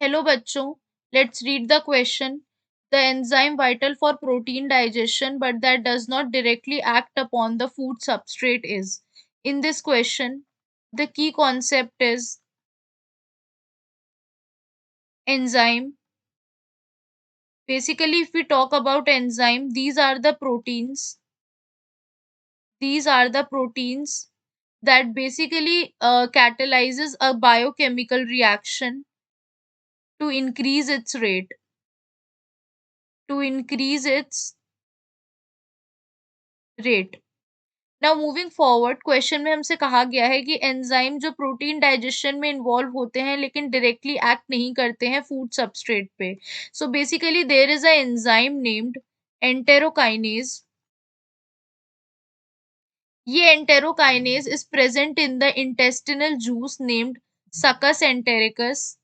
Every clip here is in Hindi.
Hello bachcho, let's read the question. The enzyme vital for protein digestion but that does not directly act upon the food substrate is. In this question, the key concept is enzyme. Basically, if we talk about enzyme, these are the proteins. These are the proteins that basically catalyzes a biochemical reaction to increase its rate. To increase its rate. Now moving forward question में हमसे कहा गया है कि एंजाइम जो प्रोटीन डाइजेशन में इन्वॉल्व होते हैं लेकिन डायरेक्टली एक्ट नहीं करते हैं फूड सबस्ट्रेट पे so basically there is a enzyme named enterokinase ये enterokinase is present in the intestinal juice named succus entericus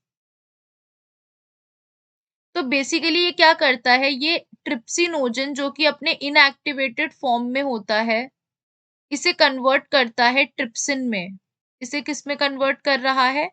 तो बेसिकली ये क्या करता है ये ट्रिप्सिनोजन जो कि अपने इनएक्टिवेटेड फॉर्म में होता है इसे कन्वर्ट करता है ट्रिप्सिन में इसे किस में कन्वर्ट कर रहा है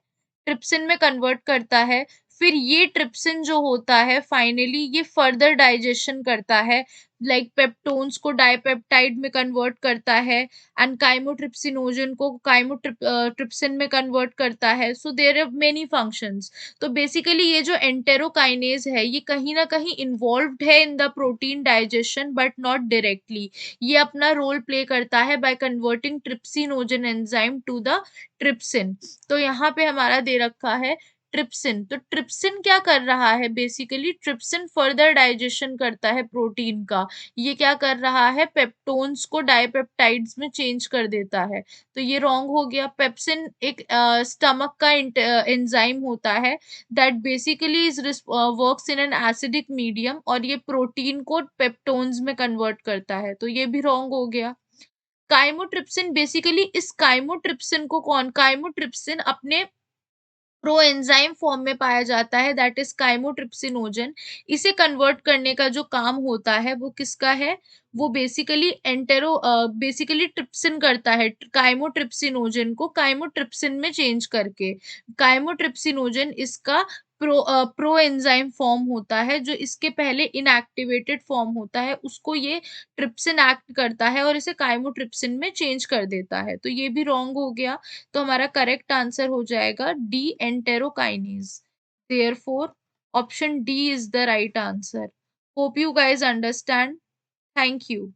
ट्रिप्सिन में कन्वर्ट करता है फिर ये ट्रिप्सिन जो होता है फाइनली ये फर्दर डाइजेशन करता है लाइक पेप्टोन्स को डाइपेप्टाइड में कन्वर्ट करता है एंड काइमोट्रिप्सिनोजन को काइमोट्रिप्सिन में कन्वर्ट करता है so there are many functions तो बेसिकली ये जो एंटेरोकाइनेज है ये कहीं ना कहीं इन्वॉल्व्ड है in the protein digestion but not directly ये अपना रोल प्ले करता है by converting trypsinogen enzyme to the trypsin तो यहाँ पे हमारा दे रखा है ट्रिप्सिन तो ट्रिप्सिन क्या कर रहा है बेसिकली ट्रिप्सिन फर्दर डाइजेशन करता है प्रोटीन का ये क्या कर रहा है पेप्टोन्स को डाइपेप्टाइड्स में चेंज कर देता है तो ये रॉन्ग हो गया पेप्सिन एक स्टमक का एंजाइम होता है that basically is works in an acidic medium और ये प्रोटीन को पेप्टोन्स में कन्वर्ट करता है तो ये भी रॉन्ग हो गया काइमोट्रिप्सिन बेसिकली इस काइमोट्रिप्सिन को कौन काइमोट्रिप्सिन अपने प्रो एंजाइम फॉर्म में पाया जाता है दैट इज काइमोट्रिप्सिनोजन इसे कन्वर्ट करने का जो काम होता है वो किसका है वो बेसिकली ट्रिप्सिन करता है काइमोट्रिप्सिनोजन को काइमोट्रिप्सिन में चेंज करके काइमोट्रिप्सिनोजन इसका प्रो एंजाइम फॉर्म होता है जो इसके पहले इनएक्टिवेटेड फॉर्म होता है उसको ये ट्रिप्सिन एक्ट करता है और इसे काइमोट्रिप्सिन में चेंज कर देता है तो ये भी रॉन्ग हो गया तो हमारा करेक्ट आंसर हो जाएगा D enterokinase therefore option D is the right answer hope you guys understand thank you